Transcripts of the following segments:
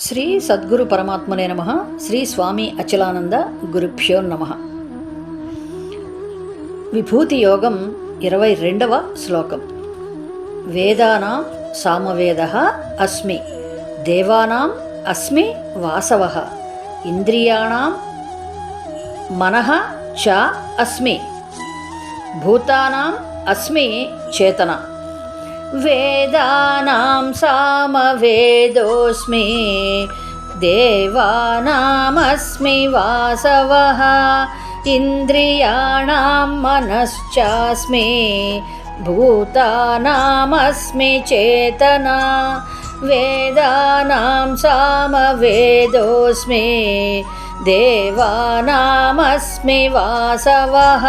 శ్రీ సద్గురు పరమాత్మనే నమః. శ్రీ స్వామి అచలానంద గురుభ్యో నమః. విభూతి యోగం 22వ శ్లోకం. వేదానాం సామవేదః అస్మి, దేవానాం అస్మి వాసవః, ఇంద్రియాణాం మనః చ అస్మి, భూతానాం అస్మి చేతన. వేదానాం సామవేదోస్మి, దేవానామస్మి వాసవః, ఇంద్రియాణాం మనశ్చాస్మి, భూతానామస్మి చేతన. వేదానాం సామవేదోస్మి, దేవానామస్మి వాసవః,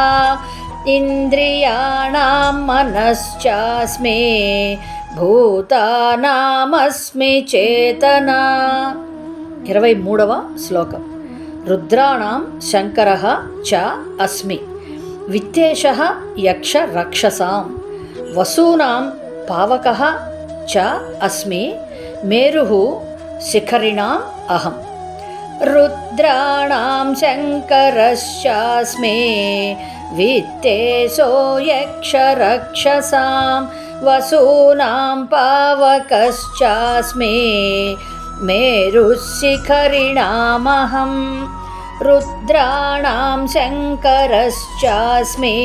ఇంద్రియాణాం మనశ్చాస్మి, భూతానామస్మి చేతన. 23వ శ్లోకం. రుద్రాణాం శంకరః చ అస్మి, విత్తేషః యక్ష రక్షసాం, వసూనాం పావకః చ అస్మి, మేరుః శిఖరిణాం అహం. రుద్రాణాం శంకరశ్చాస్మి, విత్తేశో యక్ష రక్షసాం, వసూనాం పావకశ్చాస్మి, మేరుః శిఖరిణామహం. రుద్రాణాం శంకరశ్చాస్మి,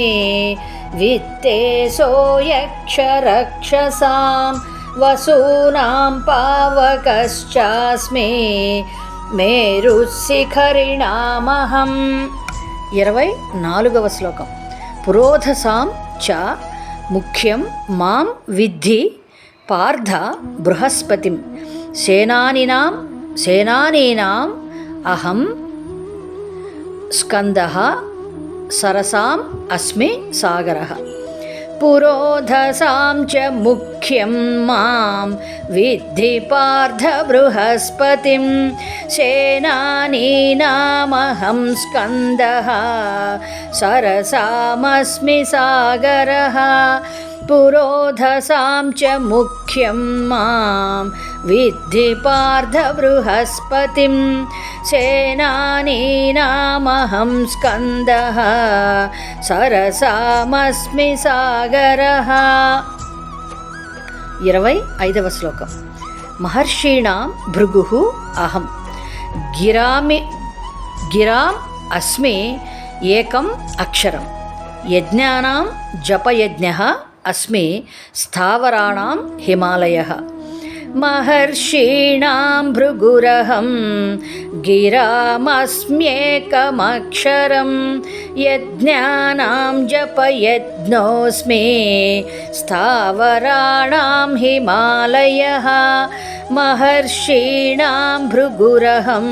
విత్తేశో యక్ష రక్షసాం, వసూనాం పావకశ్చాస్మి, మేరుః శిఖరిణామహం. 24వ శ్లోకం. పురోధసాం చ ముఖ్యం మాం విద్ధి పార్థ బృహస్పతిం, సేనానీనాం అహం స్కందః, సరసాం అస్మి సాగరః. పురోధసాం చ ముఖ్యం మాం విద్ధి పార్థ బృహస్పతిం, సేనానీనామహం స్కందః, సరసామస్మి సాగరః. పురోధసాం చ ముఖ్యం మాం విద్ధి పార్థ బృహస్పతిం, సేనానీనామహం స్కందః, సరసామస్మి సాగరః. 25వ శ్లోకం. మహర్షీణాం భృగుః అహం, గిరాం అస్మి ఏకం అక్షరం, యజ్ఞానాం జపయజ్ఞః అస్మి, స్థావరాణాం హిమాలయః. మహర్షీణాం భృగురహం, గిరామస్మ్యేకమక్షరం, యజ్ఞానాం జపయజ్ఞోస్మి, స్థావరాణాం హిమాలయః. మహర్షీణాం భృగురహం,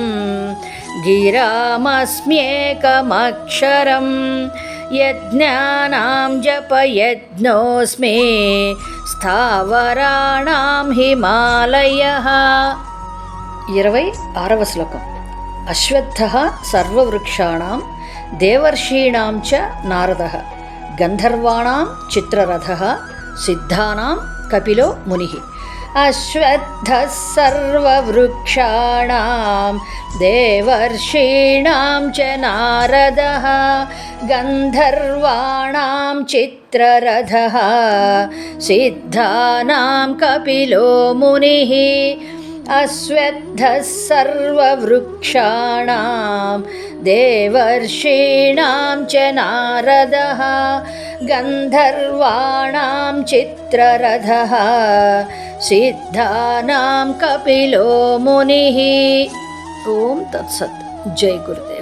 గిరామస్మ్యేకమక్షరం, యజ్ఞానాం జపయజ్ఞోస్మి, స్థావరాణాం హిమాలయః. 26వ శ్లోకం. అశ్వత్థః సర్వవృక్షాణాం, దేవర్షీణాం చ నారదః, గంధర్వాణాం చిత్రరథః, సిద్ధానాం కపిలో మునిః. అశ్వత్థః సర్వవృక్షాణాం, దేవర్షీణాం చ నారదః, గంధర్వాణాం చిత్రరథః, సిద్ధానాం కపిలో మునిః. అశ్వత్థః సర్వవృక్షాణాం, దేవర్షీణాం చ నారదః, గంధర్వాణాం చిత్రరథః, సిద్ధానాం కపిలో మునిః. ఓం తత్సత్. జై గురుదేవ్.